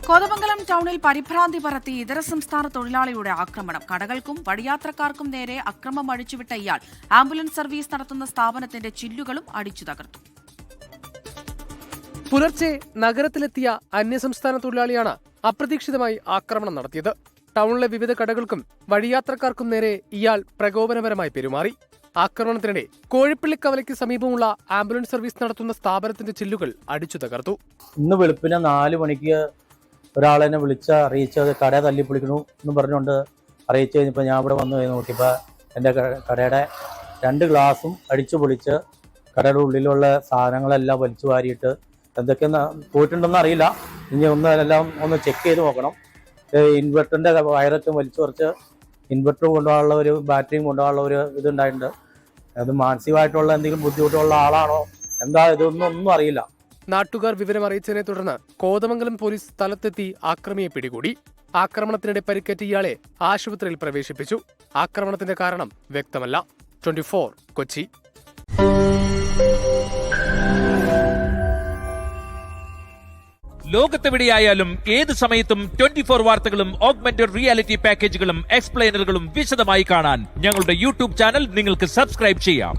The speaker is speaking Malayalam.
കോതമംഗലം ടൗണിൽ പരിഭ്രാന്തി പരത്തി ഇതര സംസ്ഥാന തൊഴിലാളിയുടെ ആക്രമണം. കടകൾക്കും വഴിയാത്രക്കാർക്കും നേരെ അക്രമം അഴിച്ചുവിട്ട ഇയാൾ ആംബുലൻസ് സർവീസ് നടത്തുന്ന സ്ഥാപനത്തിന്റെ ചില്ലുകളും അടിച്ചു തകർത്തു. പുലർച്ചെ നഗരത്തിലെത്തിയ അന്യസംസ്ഥാന തൊഴിലാളിയാണ് അപ്രതീക്ഷിതമായി ആക്രമണം നടത്തിയത്. ടൗണിലെ വിവിധ കടകൾക്കും വഴിയാത്രക്കാർക്കും നേരെ ഇയാൾ പ്രകോപനപരമായി പെരുമാറി. ആക്രമണത്തിനിടെ കോഴിപ്പള്ളിക്കവലയ്ക്ക് സമീപമുള്ള ആംബുലൻസ് സർവീസ് നടത്തുന്ന സ്ഥാപനത്തിന്റെ ചില്ലുകൾ അടിച്ചു തകർത്തു. ഇന്ന് വെളുപ്പിന് 4 മണിക്ക് ഒരാളെന്നെ അറിയിച്ചത് കട തല്ലിപ്പൊളിക്കണു എന്ന് പറഞ്ഞുകൊണ്ട് അറിയിച്ചു കഴിഞ്ഞപ്പോൾ ഞാൻ ഇവിടെ വന്നു നോക്കിയപ്പോൾ എൻ്റെ കടയുടെ 2 ഗ്ലാസും അടിച്ചു പൊളിച്ച് കടയുടെ ഉള്ളിലുള്ള സാധനങ്ങളെല്ലാം വലിച്ചു വാരിയിട്ട് എന്തൊക്കെ പോയിട്ടുണ്ടെന്ന് അറിയില്ല. ഇനി ഒന്ന് ചെക്ക് ചെയ്ത് നോക്കണം. ഇൻവെർട്ടറിൻ്റെ വയറൊക്കെ വലിച്ചു കുറച്ച് ഇൻവെർട്ടർ കൊണ്ടുപോകാനുള്ള ഒരു ബാറ്ററിയും കൊണ്ടുപോകാനുള്ള ഒരു ഇതുണ്ടായിട്ടുണ്ട്. അത് മാനസികമായിട്ടുള്ള എന്തെങ്കിലും ബുദ്ധിമുട്ടുള്ള ആളാണോ എന്താ ഇതൊന്നും അറിയില്ല. നാട്ടുകാർ വിവരം അറിയിച്ചതിനെ തുടർന്ന് കോതമംഗലം പോലീസ് സ്ഥലത്തെത്തി ആക്രമിയെ പിടികൂടി. ആക്രമണത്തിനിടെ പരിക്കേറ്റ ഇയാളെ ആശുപത്രിയിൽ പ്രവേശിപ്പിച്ചു. ആക്രമണത്തിന്റെ കാരണം വ്യക്തമല്ല. 24 കൊച്ചി. ലോകത്തെവിടെയായാലും ഏത് സമയത്തും 24 വാർത്തകളും ഓഗ്മെന്റഡ് റിയാലിറ്റി പാക്കേജുകളും എക്സ്പ്ലെയിനറുകളും വിശദമായി കാണാൻ ഞങ്ങളുടെ യൂട്യൂബ് ചാനൽ നിങ്ങൾക്ക് സബ്സ്ക്രൈബ് ചെയ്യാം.